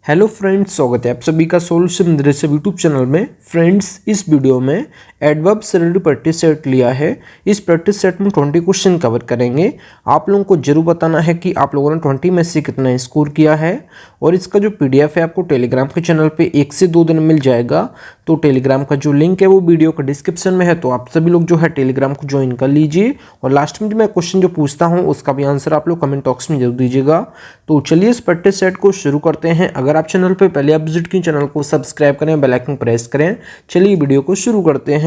Hello friends, स्वागत है आप सभी का सॉल्यूशन दृश्य यूट्यूब चैनल में। फ्रेंड्स, इस वीडियो में एडवर्ब से रिलेटेड प्रैक्टिस सेट लिया है। इस प्रैक्टिस सेट में 20 क्वेश्चन कवर करेंगे। आप लोगों को जरूर बताना है कि आप लोगों ने 20 में से कितना स्कोर किया है। और इसका जो PDF है आपको टेलीग्राम के चैनल पे 1 से 2 दिन मिल जाएगा। तो टेलीग्राम का जो लिंक है वो वीडियो का डिस्क्रिप्शन में है, तो आप सभी लोग जो है टेलीग्राम को ज्वाइन कर लीजिए। और लास्ट में जो मैं क्वेश्चन जो पूछता हूँ उसका भी आंसर आप लोग कमेंट बॉक्स में जरूर दीजिएगा। तो चलिए इस प्रैक्टिस सेट को शुरू करते हैं। अगर आप चैनल पे पहले आप विजिट की, चैनल को सब्सक्राइब करें, बेल आइकन प्रेस करें। चलिए वीडियो को शुरू करते हैं।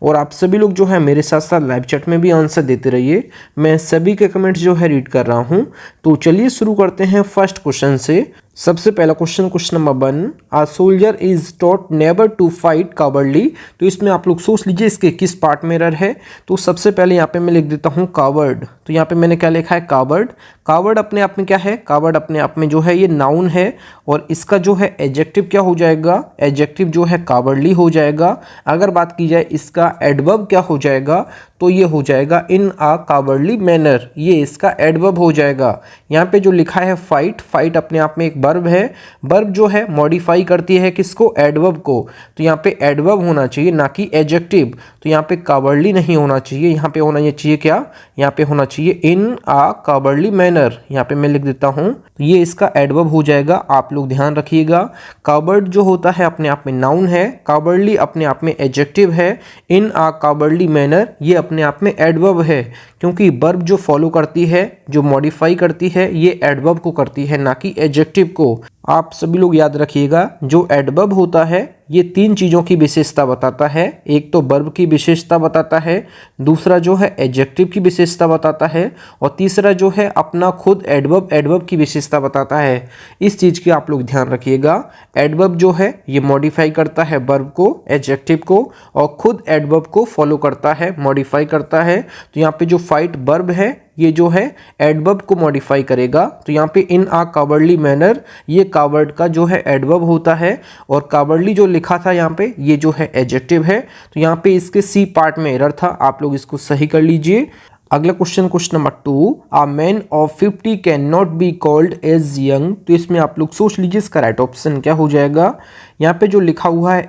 और आप सभी लोग जो है मेरे साथ साथ लाइव चैट में भी आंसर देते रहिए। मैं सभी के कमेंट्स जो है रीड कर रहा हूं। तो चलिए शुरू करते हैं फर्स्ट क्वेश्चन से। सबसे पहला question number 1, a soldier is taught never to fight cowardly. तो इसमें आप लोग सोच लीजिए इसके किस पार्ट में एरर है। तो सबसे पहले यहाँ पे मैं लिख देता हूँ कावर्ड। तो यहाँ पे मैंने क्या लिखा है, कावर्ड। कावर्ड अपने आप में क्या है, कावर्ड अपने आप में जो है ये नाउन है। और इसका जो है एडजेक्टिव क्या हो जाएगा, एडजेक्टिव जो है कावर्डली हो जाएगा। अगर बात की जाए इसका एडवर्ब क्या हो जाएगा, तो ये हो जाएगा इन आ कावर्डली मैनर। ये इसका एडवर्ब हो जाएगा। यहाँ पे जो लिखा है फाइट, फाइट अपने आप में एक वर्ब है। वर्ब जो है मॉडिफाई करती है किसको, एडवर्ब को। तो यहाँ पे एडवर्ब होना चाहिए ना कि एडजेक्टिव। तो यहाँ पे कावर्डली नहीं होना चाहिए, यहाँ पे होना चाहिए क्या, यहाँ पे होना चाहिए इन आ कावर्डली मैनर। यहाँ पे मैं लिख देता हूँ, तो ये इसका एडवर्ब हो जाएगा। आप लोग ध्यान रखिएगा, कावर्ड जो होता है अपने आप में नाउन है, कावर्डली अपने आप में एडजेक्टिव है, इन आ कावर्डली मैनर ये अपने आप में एडवर्ब है। क्योंकि वर्ब जो फॉलो करती है, जो मॉडिफाई करती है, ये एडवर्ब को करती है ना कि एडजेक्टिव को। आप सभी लोग याद रखिएगा, जो एडवर्ब होता है ये 3 चीज़ों की विशेषता बताता है। एक तो वर्ब की विशेषता बताता है, दूसरा जो है एडजेक्टिव की विशेषता बताता है, और तीसरा जो है अपना खुद एडवर्ब की विशेषता बताता है। इस चीज़ की आप लोग ध्यान रखिएगा। एडवर्ब जो है ये मॉडिफाई करता है वर्ब को, एडजेक्टिव को, और खुद एडवर्ब को फॉलो करता है, मॉडिफाई करता है। तो यहाँ पे जो फाइट वर्ब है ये जो है एडवर्ब को मॉडिफाई करेगा। तो यहाँ पे इन आ कावर्डली मैनर ये कावर्ड का जो है एडवर्ब होता है। और कावर्डली जो लिखा था यहाँ पे ये जो है एडजेक्टिव है। तो यहाँ पे इसके सी पार्ट में एरर था, आप लोग इसको सही कर लीजिए। अगला question number 2, a man of 50 can not be called as young. तो इसमें आप लोग सोच लीजिए इसका राइट ऑप्शन क्या हो जाएगा। यहाँ पे जो लिखा हुआ है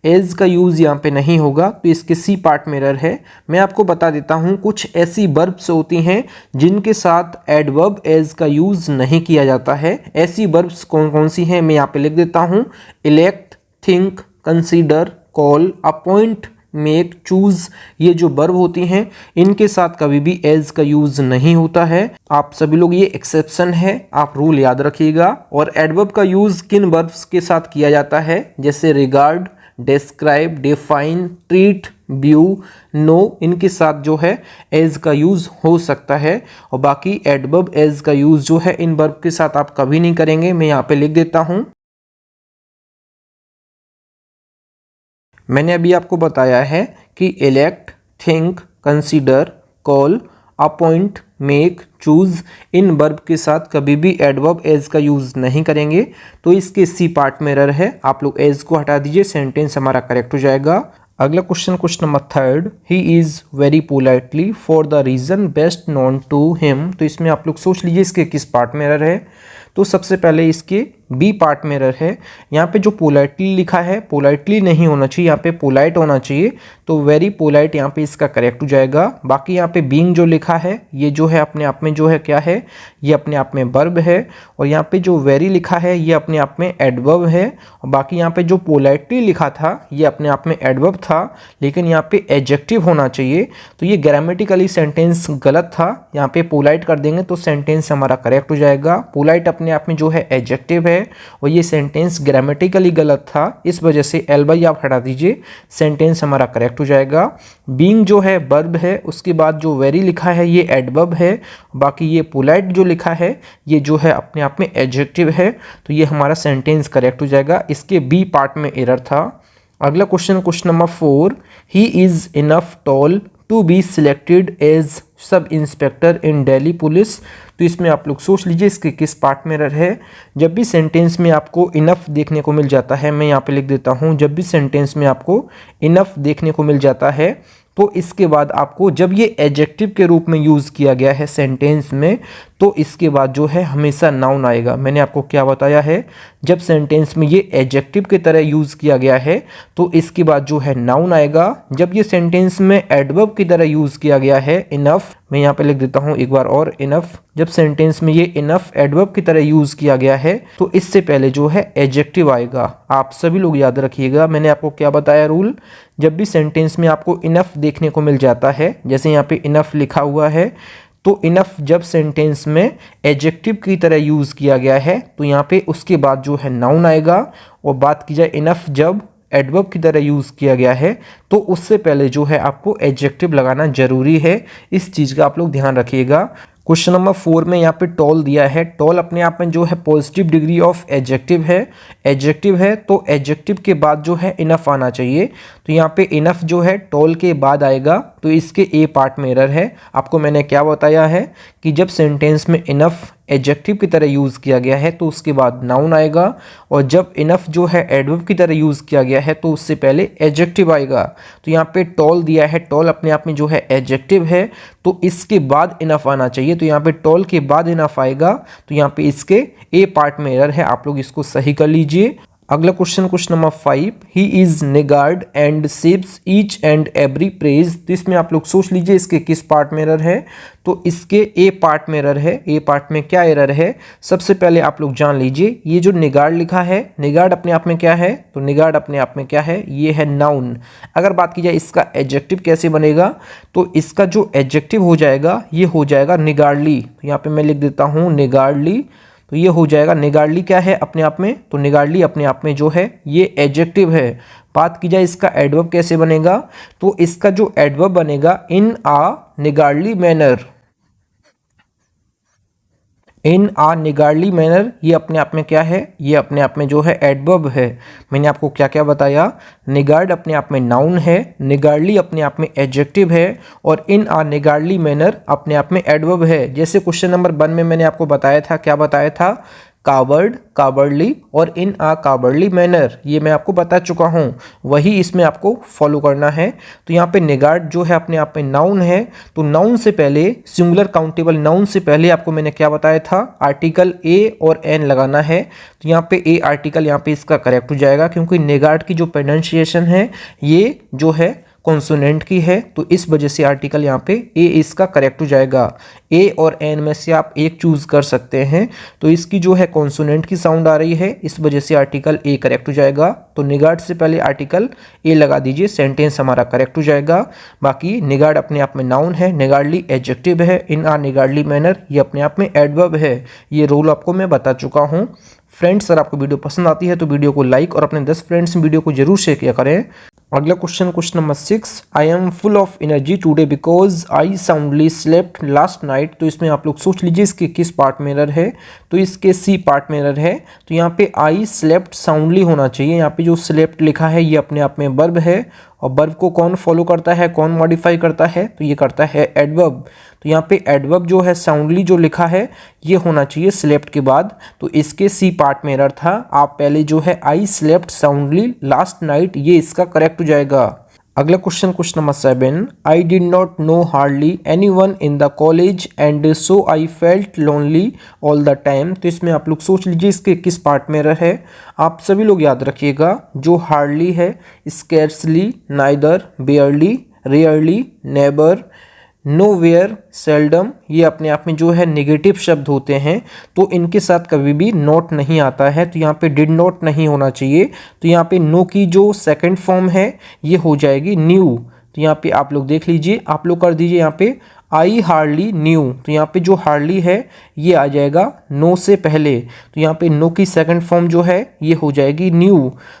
एज का यूज़ यहाँ पे नहीं होगा, तो इसके सी पार्ट में एरर है। मैं आपको बता देता हूँ, कुछ ऐसी वर्ब्स होती हैं जिनके साथ एडवर्ब एज का यूज़ नहीं किया जाता है। ऐसी वर्ब्स कौन कौन सी हैं मैं यहाँ पे लिख देता हूँ। Elect, think, consider, call, appoint, make, choose, ये जो वर्ब होती हैं इनके साथ कभी भी एज का यूज नहीं होता है। आप सभी लोग, ये एक्सेप्शन है, आप रूल याद रखिएगा। और एडवर्ब का यूज किन वर्ब्स के साथ किया जाता है, जैसे regard, describe, define, treat, view, know, इनके साथ जो है एज का यूज हो सकता है। और बाकी एडवर्ब एज का यूज जो है इन वर्ब के साथ आप कभी नहीं करेंगे। मैं यहाँ पे लिख देता हूँ। मैंने अभी आपको बताया है कि elect, think, consider, call, appoint, make, choose, इन वर्ब के साथ कभी भी एडवर्ब एज का यूज नहीं करेंगे। तो इसके सी पार्ट में एरर है, आप लोग एज को हटा दीजिए, सेंटेंस हमारा करेक्ट हो जाएगा। अगला question number 3, he is very politely for the reason best known to him. तो इसमें आप लोग सोच लीजिए इसके किस पार्ट में एरर है। तो सबसे पहले इसके बी पार्ट में एरर है। यहाँ पे जो पोलाइटली लिखा है, पोलाइटली नहीं होना चाहिए, यहाँ पे पोलाइट होना चाहिए। तो वेरी पोलाइट यहाँ पे इसका करेक्ट हो जाएगा। बाकी यहाँ पे बीइंग जो लिखा है ये जो है अपने आप में जो है क्या है, ये अपने आप में वर्ब है। और यहाँ पे जो वेरी लिखा है ये अपने आप में एडवर्ब है। और बाकी यहाँ पे जो पोलाइटली लिखा था ये अपने आप में एडवर्ब था, लेकिन यहाँ पे एडजेक्टिव होना चाहिए। तो ये ग्रामेटिकली सेंटेंस गलत था, यहाँ पे पोलाइट कर देंगे तो सेंटेंस हमारा करेक्ट हो जाएगा। पोलाइट अपने आप में जो है एडजेक्टिव है और ये सेंटेंस ग्रामेटिकली गलत था, इस वजह से एल आप हटा दीजिए, सेंटेंस हमारा करेक्ट हो जाएगा। बीइंग जो है वर्ब है, उसके बाद जो वेरी लिखा है ये एडवर्ब है। बाकी ये पोलाइट जो लिखा है ये जो है अपने आप में एडजेक्टिव है। तो ये हमारा सेंटेंस करेक्ट हो जाएगा। इसके बी पार्ट में एरर था। अगला question number 4, he is enough tall to be selected as sub inspector in Delhi police. तो इसमें आप लोग सोच लीजिए इसके किस पार्ट में एरर है। जब भी सेंटेंस में आपको इनफ देखने को मिल जाता है, मैं यहाँ पे लिख देता हूँ, जब भी सेंटेंस में आपको इनफ देखने को मिल जाता है तो इसके बाद आपको, जब ये एडजेक्टिव के रूप में यूज़ किया गया है सेंटेंस में, तो इसके बाद जो है हमेशा नाउन आएगा। मैंने आपको क्या बताया है, जब सेंटेंस में ये एडजेक्टिव की तरह यूज़ किया गया है तो इसके बाद जो है नाउन आएगा। जब ये सेंटेंस में एडवर्ब की तरह यूज़ किया गया है इनफ, मैं यहाँ पे लिख देता हूँ एक बार और, इनफ, जब सेंटेंस में ये इनफ एडवर्ब की तरह यूज़ किया गया है तो इससे पहले जो है एडजेक्टिव आएगा। आप सभी लोग याद रखिएगा, मैंने आपको क्या बताया रूल, जब भी सेंटेंस में आपको इनफ देखने को मिल जाता है, जैसे यहाँ पे इनफ लिखा हुआ है, तो इनफ जब सेंटेंस में एडजेक्टिव की तरह यूज़ किया गया है तो यहाँ पे उसके बाद जो है नाउन आएगा। और बात की जाए इनफ जब एडवर्ब की तरह यूज़ किया गया है तो उससे पहले जो है आपको एडजेक्टिव लगाना जरूरी है। इस चीज़ का आप लोग ध्यान रखिएगा। क्वेश्चन नंबर 4 में यहाँ पे टॉल दिया है। टॉल अपने आप में जो है पॉजिटिव डिग्री ऑफ एडजेक्टिव है। एडजेक्टिव है तो एडजेक्टिव के बाद जो है इनफ आना चाहिए, तो यहाँ पे इनफ जो है टॉल के बाद आएगा, तो इसके ए पार्ट में एरर है। आपको मैंने क्या बताया है कि जब सेंटेंस में इनफ एडजेक्टिव की तरह यूज़ किया गया है तो उसके बाद नाउन आएगा, और जब इनफ जो है एडवर्ब की तरह यूज़ किया गया है तो उससे पहले एडजेक्टिव आएगा। तो यहाँ पे टॉल दिया है, टॉल अपने आप में जो है एडजेक्टिव है तो इसके बाद इनफ आना चाहिए, तो यहाँ पे टॉल के बाद इनफ आएगा, तो यहाँ पे इसके ए पार्ट में एरर है। आप लोग इसको सही कर लीजिए। अगला question number 5, he is niggard and sips each and every praise. तो इसमें आप लोग सोच लीजिए इसके किस पार्ट में एरर है, तो इसके ए पार्ट में एरर है। ए पार्ट में क्या एरर है, सबसे पहले आप लोग जान लीजिए, ये जो निगार्ड लिखा है, निगार्ड अपने आप में क्या है, तो निगार्ड अपने आप में क्या है, ये है नाउन। अगर बात की जाए इसका एडजेक्टिव कैसे बनेगा, तो इसका जो एडजेक्टिव हो जाएगा ये हो जाएगा निगार्डली। तो यहाँ पे मैं लिख देता हूँ निगार्डली, तो ये हो जाएगा। निगार्डली क्या है अपने आप में, तो निगार्डली अपने आप में जो है ये एडजेक्टिव है। बात की जाए इसका एडवर्ब कैसे बनेगा, तो इसका जो एडवर्ब बनेगा इन आ निगार्डली मैनर, इन आ निगार्डली मैनर, ये अपने आप में क्या है, ये अपने आप में जो है एडवर्ब है। मैंने आपको क्या क्या बताया, निगार्ड अपने आप में नाउन है, निगार्डली अपने आप में एडजेक्टिव है, और इन आ निगार्डली मैनर अपने आप में एडवर्ब है। जैसे क्वेश्चन नंबर 1 में मैंने आपको बताया था, क्या बताया था, कावर्ड, कावर्डली और इन आ कावर्डली मैनर, ये मैं आपको बता चुका हूँ, वही इसमें आपको फॉलो करना है। तो यहाँ पे निगार्ड जो है अपने आप में नाउन है, तो नाउन से पहले, सिंगुलर काउंटेबल नाउन से पहले आपको मैंने क्या बताया था, आर्टिकल ए और एन लगाना है। तो यहाँ पे ए आर्टिकल यहाँ पे इसका करेक्ट हो जाएगा, क्योंकि निगार्ड की जो प्रोनाउंसिएशन है ये जो है कॉन्सोनेंट की है, तो इस वजह से आर्टिकल यहाँ पे ए इसका करेक्ट हो जाएगा। ए और एन में से आप एक चूज कर सकते हैं, तो इसकी जो है कॉन्सोनेंट की साउंड आ रही है, इस वजह से आर्टिकल ए करेक्ट हो जाएगा। तो निगार्ड से पहले आर्टिकल ए लगा दीजिए, सेंटेंस हमारा करेक्ट हो जाएगा। बाकी निगार्ड अपने आप में नाउन है, निगार्डली एडजेक्टिव है, इन आ निगार्डली मैनर ये अपने आप में एडवर्ब है। ये रूल आपको मैं बता चुका हूँ। फ्रेंड्स, अगर आपको वीडियो पसंद आती है तो वीडियो को लाइक और अपने 10 फ्रेंड्स वीडियो को जरूर शेयर किया करें। अगला question number 6, I am full of energy today because I soundly slept last night. तो इसमें आप लोग सोच लीजिए इसके किस पार्ट में एरर है, तो इसके सी पार्ट में एरर है। तो यहाँ पे आई स्लेप्ट साउंडली होना चाहिए, यहाँ पे जो स्लेप्ट लिखा है ये अपने आप में वर्ब है, और वर्ब को कौन फॉलो करता है, कौन मॉडिफाई करता है, तो ये करता है एडवर्ब। तो यहाँ पे एडवर्ब जो है साउंडली जो लिखा है ये होना चाहिए स्लेप्ट के बाद, तो इसके सी पार्ट में एरर था। आप पहले जो है I slept soundly last night, ये इसका करेक्ट हो जाएगा। अगला question number 7, I did not know hardly any one in the college and so I felt lonely all the time. तो इसमें आप लोग सोच लीजिए इसके किस पार्ट में एरर है। आप सभी लोग याद रखिएगा, जो हार्डली है, scarcely, neither, बेयरली, rarely, neighbour, nowhere, seldom, ये अपने आप में जो है नेगेटिव शब्द होते हैं, तो इनके साथ कभी भी नॉट नहीं आता है। तो यहाँ पे डिड नॉट नहीं होना चाहिए, तो यहाँ पे नो की जो सेकंड फॉर्म है ये हो जाएगी न्यू। तो यहाँ पे आप लोग देख लीजिए, आप लोग कर दीजिए यहाँ पे आई हार्डली न्यू, तो यहाँ पे जो हार्डली है ये आ जाएगा नो से पहले, तो यहाँ पे नो की सेकंड फॉर्म जो है ये हो जाएगी न्यू।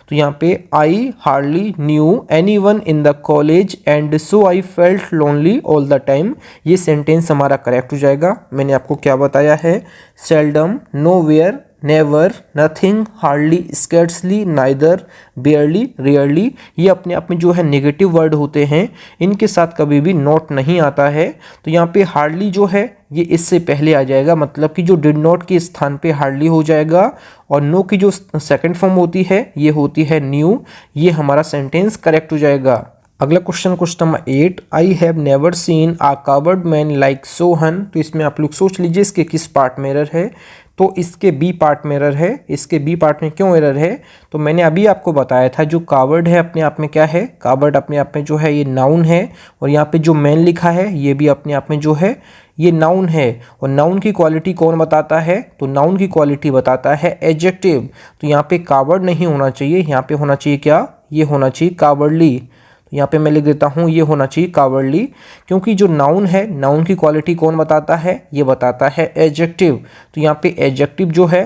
तो यहाँ पे I hardly new any one in the college and so I felt lonely all the time, ये सेंटेंस हमारा करेक्ट हो जाएगा। मैंने आपको क्या बताया है, seldom, nowhere, never, nothing, hardly, scarcely, neither, बेयरली, rarely, ये अपने आप में जो है नेगेटिव वर्ड होते हैं, इनके साथ कभी भी नॉट नहीं आता है। तो यहाँ पे हार्डली जो है ये इससे पहले आ जाएगा, मतलब कि जो डिड नॉट के स्थान पे हार्डली हो जाएगा। और नो की जो सेकंड फॉर्म होती है ये होती है न्यू। ये हमारा सेंटेंस करेक्ट हो जाएगा। अगला question number 8, I have never seen a coward man like Sohan. तो इसमें आप लोग सोच लीजिए इसके किस पार्ट में एरर है। तो इसके बी पार्ट में एरर है। इसके बी पार्ट में क्यों एरर है, तो मैंने अभी आपको बताया था जो कावर्ड है अपने आप में क्या है, कावर्ड अपने आप में जो है ये नाउन है। और यहाँ पे जो मैन लिखा है ये भी अपने आप में जो है ये नाउन है। और नाउन की क्वालिटी कौन बताता है, तो नाउन की क्वालिटी बताता है एडजेक्टिव। तो यहाँ पे कावर्ड नहीं होना चाहिए, यहाँ पे होना चाहिए क्या, ये होना चाहिए कावर्डली। यहाँ पे मैं लिख देता हूँ ये होना चाहिए कावर्डली, क्योंकि जो नाउन है नाउन की क्वालिटी कौन बताता है, ये बताता है एडजेक्टिव। तो यहाँ पे एडजेक्टिव जो है,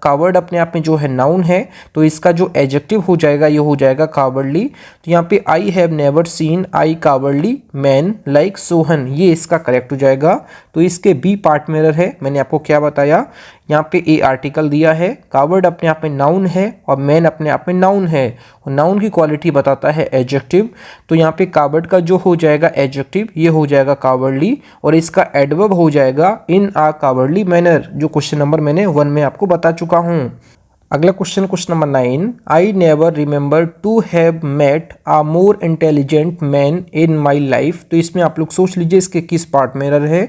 कावर्ड अपने आप में जो है नाउन है, तो इसका जो एडजेक्टिव हो जाएगा ये हो जाएगा कावर्डली। तो यहाँ पे आई have never scene I cowardly man like Sohan, ये इसका करेक्ट हो जाएगा। तो इसके बी पार्ट में एरर है। मैंने आपको क्या बताया, यहाँ पे ए आर्टिकल दिया है, कावर्ड अपने आप में नाउन है और मैन अपने आप में नाउन है, और नाउन की क्वालिटी बताता है एडजेक्टिव। तो यहाँ पे कावर्ड का जो हो जाएगा एडजेक्टिव ये हो जाएगा कावर्डली, और इसका एडवर्ब हो जाएगा इन आ कावर्डली मैनर, जो क्वेश्चन नंबर मैंने 1 में आपको बता चुका हूँ। अगला question number 9, I never remember to have met a more intelligent man in my life. तो इसमें आप लोग सोच लीजिए इसके किस पार्ट में एरर है,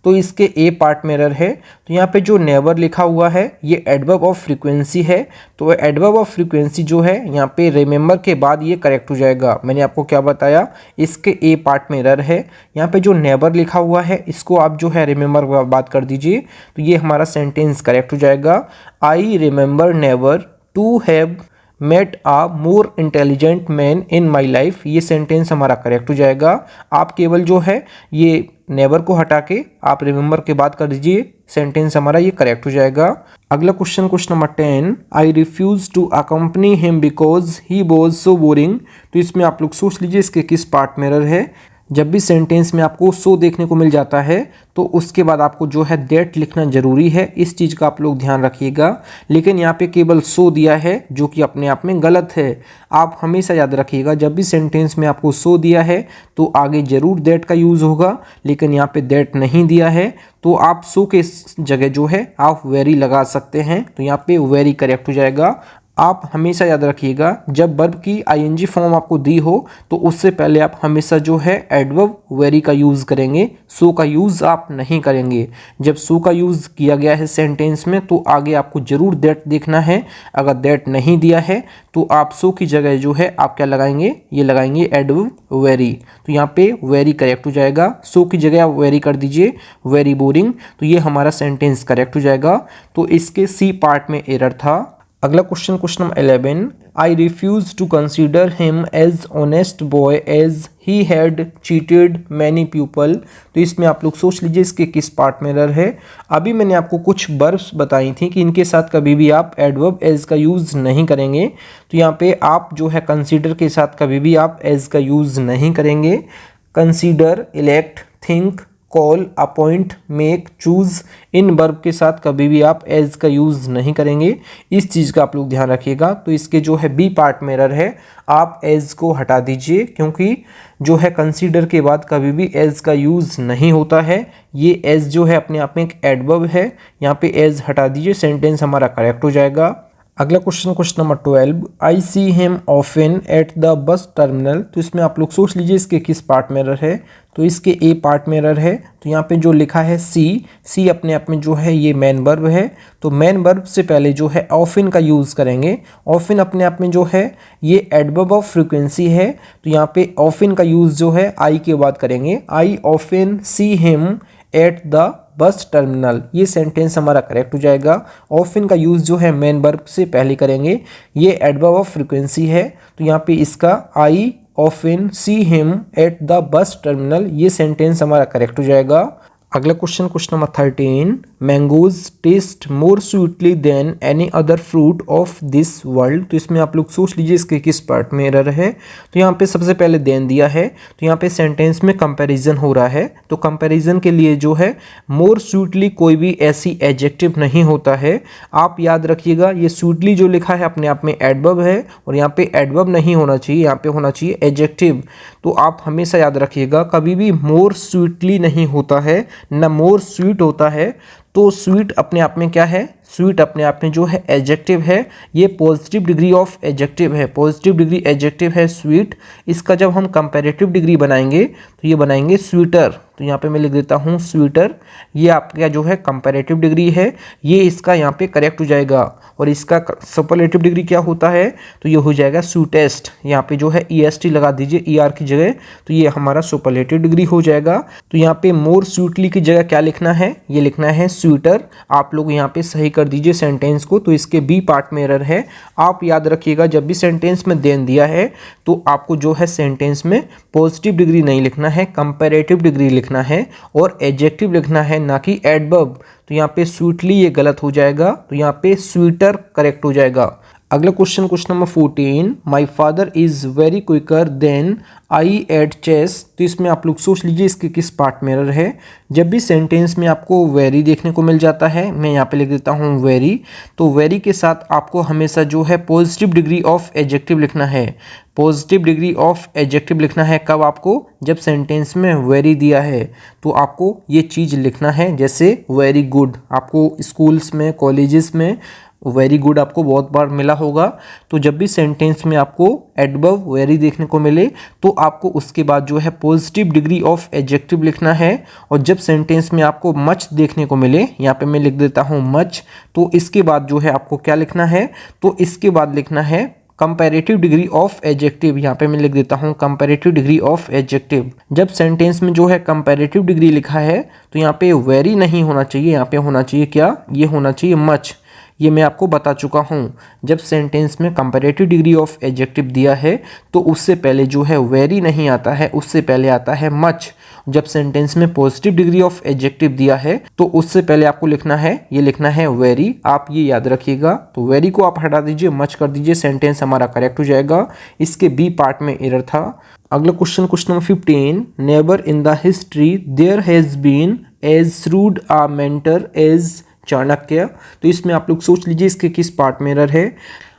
तो इसके ए पार्ट में एरर है। तो यहाँ पे जो नेवर लिखा हुआ है ये एडवर्ब ऑफ फ्रीक्वेंसी है। तो एडवर्ब ऑफ फ्रीक्वेंसी जो है यहाँ पे रिमेंबर के बाद ये करेक्ट हो जाएगा। मैंने आपको क्या बताया, इसके ए पार्ट में एरर है। यहाँ पे जो नेवर लिखा हुआ है इसको आप जो है रिमेंबर बात कर दीजिए, तो ये हमारा सेंटेंस करेक्ट हो जाएगा। I remember never to have met a more intelligent man in my life, ये सेंटेंस हमारा करेक्ट हो जाएगा। आप केवल जो है ये नेवर को हटा के आप रिमेंबर के बाद कर दीजिए, सेंटेंस हमारा ये करेक्ट हो जाएगा। अगला question number 10, I refuse to accompany him because he was so boring. तो इसमें आप लोग सोच लीजिए इसके किस पार्ट में एरर है। जब भी सेंटेंस में आपको सो देखने को मिल जाता है तो उसके बाद आपको जो है दैट लिखना जरूरी है, इस चीज़ का आप लोग ध्यान रखिएगा। लेकिन यहाँ पे केवल सो दिया है जो कि अपने आप में गलत है। आप हमेशा याद रखिएगा जब भी सेंटेंस में आपको सो दिया है तो आगे जरूर दैट का यूज़ होगा, लेकिन यहाँ पे दैट नहीं दिया है तो आप सो के जगह जो है आप वेरी लगा सकते हैं। तो यहाँ पे वेरी करेक्ट हो जाएगा। आप हमेशा याद रखिएगा जब वर्ब की आईएनजी फॉर्म आपको दी हो तो उससे पहले आप हमेशा जो है एडवर्ब वेरी का यूज़ करेंगे, सो का यूज़ आप नहीं करेंगे। जब सो का यूज़ किया गया है सेंटेंस में तो आगे आपको ज़रूर दैट देखना है। अगर दैट नहीं दिया है तो आप सो की जगह जो है आप क्या लगाएंगे, ये लगाएंगे एडवर्ब वेरी। तो यहाँ पे वेरी करेक्ट हो जाएगा। सो की जगह आप वेरी कर दीजिए, वेरी बोरिंग। तो ये हमारा सेंटेंस करेक्ट हो जाएगा। तो इसके सी पार्ट में एरर था। अगला question number 11, I refuse to consider him as honest boy as he had cheated many people. तो इसमें आप लोग सोच लीजिए इसके किस पार्ट में एरर है। अभी मैंने आपको कुछ वर्ब्स बताई थी कि इनके साथ कभी भी आप एडवर्ब एज का यूज़ नहीं करेंगे। तो यहाँ पे आप जो है कंसीडर के साथ कभी भी आप एज का यूज़ नहीं करेंगे। Consider, elect, think, call, appoint, make, choose, इन वर्ब के साथ कभी भी आप एज का यूज़ नहीं करेंगे। इस चीज़ का आप लोग ध्यान रखिएगा। तो इसके जो है बी पार्ट में एरर है, आप एज को हटा दीजिए, क्योंकि जो है कंसीडर के बाद कभी भी एज का यूज़ नहीं होता है। ये एज जो है अपने आप में एक एडवर्ब है, यहाँ पे एज हटा दीजिए, सेंटेंस हमारा करेक्ट हो जाएगा। अगला question number 12, I see him often eight the bus terminal. तो इसमें आप लोग सोच लीजिए इसके किस पार्ट में एरर है। तो इसके ए पार्ट में एरर है। तो यहाँ पे जो लिखा है सी अपने आप में जो है ये मेन वर्ब है। तो मेन वर्ब से पहले जो है ऑफन का यूज़ करेंगे। ऑफन अपने आप में जो है ये एडवर्ब ऑफ फ्रीक्वेंसी है। तो यहाँ पे ऑफन का यूज़ जो है आई के बाद करेंगे। आई often see him at the bus terminal, ये सेंटेंस हमारा करेक्ट हो जाएगा। ऑफन का यूज़ जो है मेन वर्ब से पहले करेंगे। ये एडवर्ब ऑफ फ्रीक्वेंसी है। तो यहाँ पे इसका I often see him at the bus terminal, ये सेंटेंस हमारा करेक्ट हो जाएगा। अगला question number 13, mangoes taste more sweetly than any other fruit of this world. तो इसमें आप लोग सोच लीजिए इसके किस पार्ट में एरर है। तो यहाँ पे सबसे पहले देन दिया है, तो यहाँ पे सेंटेंस में कंपैरिजन हो रहा है। तो कंपैरिजन के लिए जो है मोर स्वीटली कोई भी ऐसी एडजेक्टिव नहीं होता है। आप याद रखिएगा ये स्वीटली जो लिखा है अपने आप में एडवर्ब है, और यहाँ पे एडवर्ब नहीं होना चाहिए, यहाँ पे होना चाहिए एडजेक्टिव। तो आप हमेशा याद रखिएगा कभी भी मोर स्वीटली नहीं होता है, ना मोर स्वीट होता है। तो स्वीट अपने आप में क्या है, स्वीट अपने आप में जो है एडजेक्टिव है, ये पॉजिटिव डिग्री ऑफ एडजेक्टिव है, पॉजिटिव डिग्री एडजेक्टिव है स्वीट। इसका जब हम कंपैरेटिव डिग्री बनाएंगे तो ये बनाएंगे स्वीटर। तो यहाँ पे मैं लिख देता हूँ स्वीटर, ये आपका जो है कंपैरेटिव डिग्री है, ये इसका यहाँ पे करेक्ट हो जाएगा। और इसका सुपरलेटिव डिग्री क्या होता है, तो ये हो जाएगा स्वीटेस्ट। यहाँ पे जो है EST लगा दीजिए ER की जगह, तो ये हमारा सुपरलेटिव डिग्री हो जाएगा। तो यहाँ पे मोर स्वीटली की जगह क्या लिखना है, ये लिखना है स्वीटर। आप लोग यहाँ पे सही कर दीजिए सेंटेंस को। तो इसके बी पार्ट में एरर है। आप याद रखिएगा जब भी सेंटेंस में देन दिया है तो आपको जो है सेंटेंस में पॉजिटिव डिग्री नहीं लिखना है, कंपैरेटिव डिग्री लिखना है और एडजेक्टिव लिखना है, ना कि एडवर्ब। तो यहाँ पे स्वीटली ये गलत हो जाएगा, तो यहाँ पे स्वीटर करेक्ट हो जाएगा। अगला question number 14, my father is very quicker than I at chess. तो इसमें आप लोग सोच लीजिए इसके किस पार्ट में एरर है। जब भी सेंटेंस में आपको वेरी देखने को मिल जाता है, मैं यहाँ पे लिख देता हूँ वेरी, तो वेरी के साथ आपको हमेशा जो है पॉजिटिव डिग्री ऑफ एडजेक्टिव लिखना है। पॉजिटिव डिग्री ऑफ एडजेक्टिव लिखना है कब, आपको जब सेंटेंस में वेरी दिया है तो आपको ये चीज़ लिखना है। जैसे वेरी गुड, आपको स्कूल्स में कॉलेजेस में वेरी गुड आपको बहुत बार मिला होगा। तो जब भी सेंटेंस में आपको एडवर्ब वेरी देखने को मिले तो आपको उसके बाद जो है पॉजिटिव डिग्री ऑफ एडजेक्टिव लिखना है। और जब सेंटेंस में आपको मच देखने को मिले, यहाँ पे मैं लिख देता हूँ मच, तो इसके बाद जो है आपको क्या लिखना है, तो इसके बाद लिखना है कंपैरेटिव डिग्री ऑफ एडजेक्टिव। यहाँ पे मैं लिख देता हूँ कंपैरेटिव डिग्री ऑफ एडजेक्टिव। जब सेंटेंस में जो है कंपैरेटिव डिग्री लिखा है तो यहाँ पे वेरी नहीं होना चाहिए, यहाँ पे होना चाहिए क्या, ये होना चाहिए मच। ये मैं आपको बता चुका हूँ। जब सेंटेंस में कंपैरेटिव डिग्री ऑफ एडजेक्टिव दिया है तो उससे पहले जो है वेरी नहीं आता है, उससे पहले आता है मच। जब सेंटेंस में पॉजिटिव डिग्री ऑफ एडजेक्टिव दिया है तो उससे पहले आपको लिखना है, ये लिखना है वेरी। आप ये याद रखिएगा। तो वेरी को आप हटा दीजिए, मच कर दीजिए, सेंटेंस हमारा करेक्ट हो जाएगा। इसके बी पार्ट में एरर था। अगला question number 15, never in the history there has been as rude a mentor as Chanakya. तो इसमें आप लोग सोच लीजिए इसके किस पार्ट में एरर है।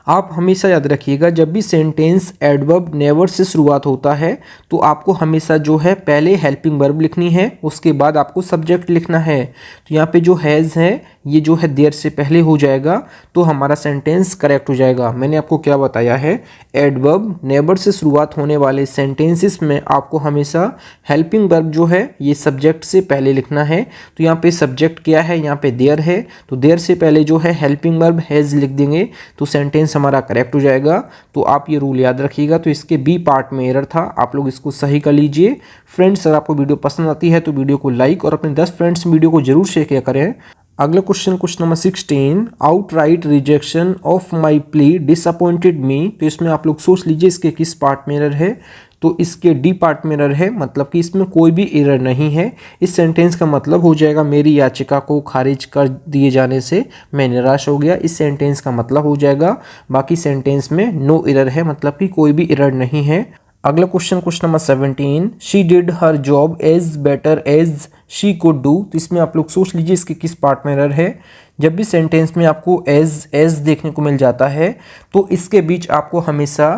आप हमेशा याद रखिएगा जब भी सेंटेंस एडवर्ब नेवर से शुरुआत होता है तो आपको हमेशा जो है पहले हेल्पिंग वर्ब लिखनी है, उसके बाद आपको सब्जेक्ट लिखना है। तो यहाँ पे जो हैज़ है ये जो है देयर से पहले हो जाएगा तो हमारा सेंटेंस करेक्ट हो जाएगा। मैंने आपको क्या बताया है, एडवर्ब नेवर से शुरुआत होने वाले सेंटेंसेस में आपको हमेशा हेल्पिंग वर्ब जो है ये सब्जेक्ट से पहले लिखना है। तो यहाँ पे सब्जेक्ट क्या है, यहाँ पे देयर है, तो देयर से पहले जो है हेल्पिंग वर्ब हैज़ लिख देंगे तो सेंटेंस हमारा करेक्ट हो जाएगा। तो आप ये रूल याद रखिएगा। तो इसके बी पार्ट में एरर था, आप लोग इसको सही कर लीजिए। फ्रेंड्स, अगर आपको वीडियो पसंद आती है तो वीडियो को लाइक और अपने 10 फ्रेंड्स वीडियो को जरूर शेयर किया करें। अगला question number 16, outright rejection of my plea disappointed मी। तो इसमें आप लोग सोच लीजिए इसके किस पार्ट में एरर है। तो इसके डी पार्ट में एरर है, मतलब कि इसमें कोई भी एरर नहीं है। इस सेंटेंस का मतलब हो जाएगा मेरी याचिका को खारिज कर दिए जाने से मैं निराश हो गया। इस सेंटेंस का मतलब हो जाएगा। बाकी सेंटेंस में नो एरर है, मतलब कि कोई भी एरर नहीं है। अगला question number 17, she did her job as better as she could do. तो इसमें आप लोग सोच लीजिए इसके किस पार्ट में एरर है। जब भी सेंटेंस में आपको एज देखने को मिल जाता है तो इसके बीच आपको हमेशा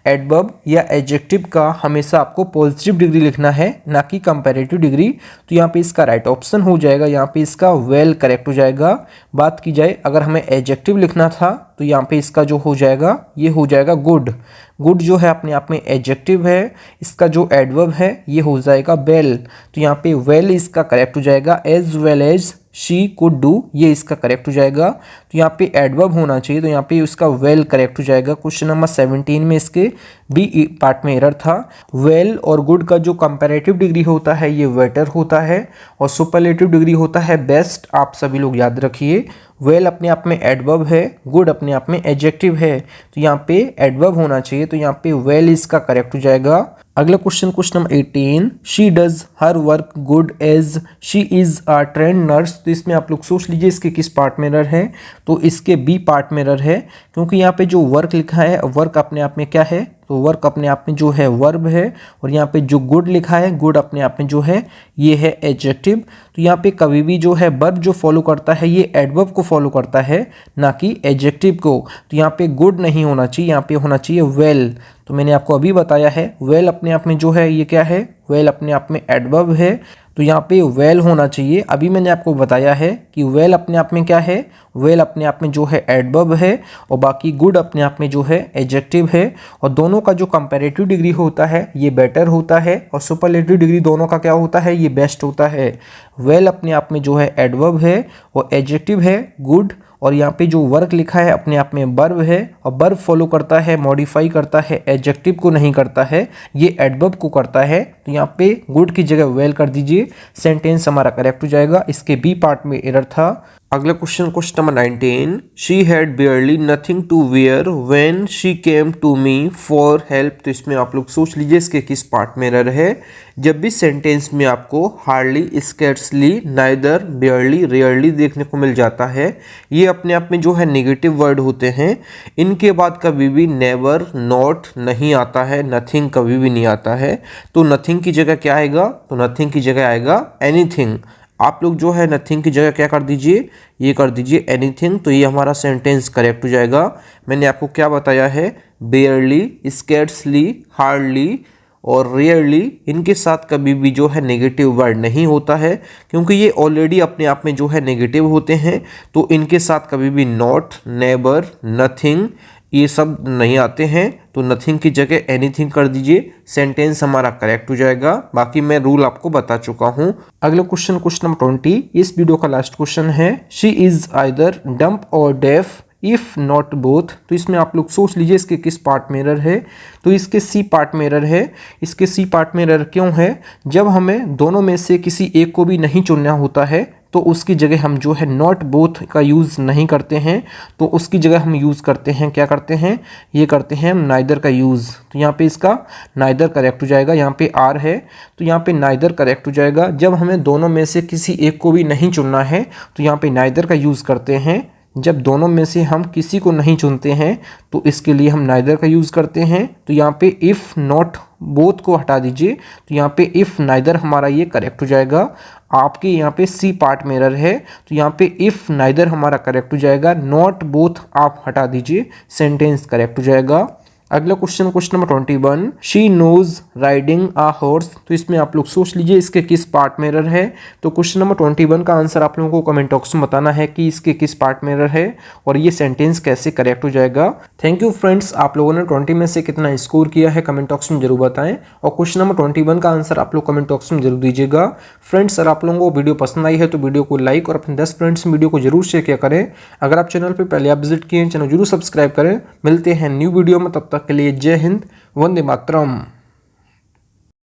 एडवर्ब या एडजेक्टिव का हमेशा आपको पॉजिटिव डिग्री लिखना है, ना कि कंपैरेटिव डिग्री। तो यहाँ पे इसका राइट ऑप्शन हो जाएगा, यहाँ पे इसका वेल करेक्ट हो जाएगा। बात की जाए अगर हमें एडजेक्टिव लिखना था तो यहाँ पे इसका जो हो जाएगा ये हो जाएगा गुड। गुड जो है अपने आप में एडजेक्टिव है, इसका जो एडवर्ब है ये हो जाएगा वेल। तो यहाँ पे वेल इसका करेक्ट हो जाएगा। As well as she could do ये इसका करेक्ट हो जाएगा। तो यहाँ पे एडवर्ब होना चाहिए, तो यहाँ पे उसका वेल करेक्ट हो जाएगा। क्वेश्चन नंबर 17 में इसके बी पार्ट में एरर था। वेल और गुड का जो कंपैरेटिव डिग्री होता है ये बेटर होता है और सुपरलेटिव डिग्री होता है बेस्ट। आप सभी लोग याद रखिए, वेल अपने आप में एडवर्ब है, गुड अपने आप में एडजेक्टिव है, तो यहाँ पे एडवर्ब होना चाहिए, तो यहाँ पे वेल इसका करेक्ट हो जाएगा। अगला question number 18, she does her work good as she is a trained nurse. तो इसमें आप लोग सोच लीजिए इसके किस पार्ट में एरर है, तो इसके बी पार्ट में एरर है, क्योंकि यहाँ पे जो वर्क लिखा है, वर्क अपने आप में क्या है, तो वर्क अपने आप में जो है वर्ब है, और यहाँ पे जो गुड लिखा है, गुड अपने आप में जो है ये है एडजेक्टिव। तो यहाँ पे कभी भी जो है वर्ब जो फॉलो करता है ये एडवर्ब को फॉलो करता है, ना कि एडजेक्टिव को। तो यहाँ पे गुड नहीं होना चाहिए, यहाँ पे होना चाहिए वेल। तो मैंने आपको अभी बताया है वेल अपने आप में जो है ये क्या है, वेल अपने आप में एडवर्ब है, तो यहाँ पे वेल होना चाहिए। अभी मैंने आपको बताया है कि वेल अपने आप में क्या है, वेल अपने आप में जो है एडवर्ब है, और बाकी गुड अपने आप में जो है एडजेक्टिव है। और दोनों का जो कंपैरेटिव डिग्री होता है ये बेटर होता है, और सुपरलेटिव डिग्री दोनों का क्या होता है, ये बेस्ट होता है। वेल अपने आप में जो है एडवर्ब है और एडजेक्टिव है गुड, और यहाँ पे जो वर्क लिखा है अपने आप में वर्ब है, और वर्ब फॉलो करता है, मॉडिफाई करता है, एडजेक्टिव को नहीं करता है, ये एडवर्ब को करता है। तो यहाँ पे गुड की जगह वेल कर दीजिए, सेंटेंस हमारा करेक्ट हो जाएगा। इसके बी पार्ट में एरर था। अगला question number 19, she had barely nothing to wear when she came to me for help. तो इसमें आप लोग सोच लीजिए इसके किस पार्ट में एरर है। जब भी सेंटेंस में आपको hardly, scarcely, neither, barely, rarely देखने को मिल जाता है, ये अपने आप में जो है नेगेटिव वर्ड होते हैं। इनके बाद कभी भी नेवर, नॉट नहीं आता है, नथिंग कभी भी नहीं आता है। तो नथिंग की जगह क्या आएगा, तो नथिंग की जगह आएगा एनीथिंग। आप लोग जो है नथिंग की जगह क्या कर दीजिए, ये कर दीजिए एनीथिंग, तो ये हमारा सेंटेंस करेक्ट हो जाएगा। मैंने आपको क्या बताया है, बेयरली, स्कैर्सली, हार्डली और रेयरली, इनके साथ कभी भी जो है नेगेटिव वर्ड नहीं होता है, क्योंकि ये ऑलरेडी अपने आप में जो है नेगेटिव होते हैं। तो इनके साथ कभी भी नॉट, नेबर, नथिंग ये सब नहीं आते हैं। तो नथिंग की जगह एनीथिंग कर दीजिए, सेंटेंस हमारा करेक्ट हो जाएगा। बाकी मैं रूल आपको बता चुका हूँ। अगला क्वेश्चन नंबर 20, इस वीडियो का लास्ट क्वेश्चन है, शी इज आइदर डम्प और डेफ इफ नॉट बोथ। तो इसमें आप लोग सोच लीजिए इसके किस पार्ट में एरर है, तो इसके सी पार्ट में एरर है। इसके सी पार्ट में एरर क्यों है, जब हमें दोनों में से किसी एक को भी नहीं चुनना होता है तो उसकी जगह हम जो है नॉट बोथ का यूज़ नहीं करते हैं, तो उसकी जगह हम यूज़ करते हैं, क्या करते हैं, ये करते हैं हम नाइदर का यूज़। तो यहाँ पे इसका नाइदर करेक्ट हो जाएगा, यहाँ पे आर है तो यहाँ पे नाइदर करेक्ट हो जाएगा। जब हमें दोनों में से किसी एक को भी नहीं चुनना है तो यहाँ पे नाइदर का यूज़ करते हैं। जब दोनों में से हम किसी को नहीं चुनते हैं तो इसके लिए हम नाइदर का यूज़ करते हैं। तो यहाँ पे इफ़ नॉट बोथ को हटा दीजिए, तो यहाँ पे इफ़ नाइदर हमारा ये करेक्ट हो जाएगा। आपके यहाँ पे सी पार्ट में एरर है, तो यहाँ पे इफ़ नाइदर हमारा करेक्ट हो जाएगा, नॉट बोथ आप हटा दीजिए, सेंटेंस करेक्ट हो जाएगा। अगला question number 21, she knows riding a horse. तो इसमें आप लोग सोच लीजिए इसके किस पार्ट में एरर है। तो क्वेश्चन नंबर 21 का आंसर आप लोगों को कमेंट बॉक्स में बताना है कि इसके किस पार्ट में एरर है और ये सेंटेंस कैसे करेक्ट हो जाएगा। थैंक यू फ्रेंड्स, आप लोगों ने 20 में से कितना स्कोर किया है कमेंट बॉक्स में जरूर बताएं, और क्वेश्चन नंबर 21 का आंसर आप लोग कमेंट बॉक्स में जरूर दीजिएगा। फ्रेंड्स, अगर आप लोगों को वीडियो पसंद आई है तो वीडियो को लाइक और अपने 10 फ्रेंड्स में वीडियो को जरूर शेयर किया करें। अगर आप चैनल पर पहले आप विजिट किए चैनल जरूर सब्सक्राइब करें। मिलते हैं न्यू वीडियो में, तब तक के लिए जय हिंद, वंदे मातरम।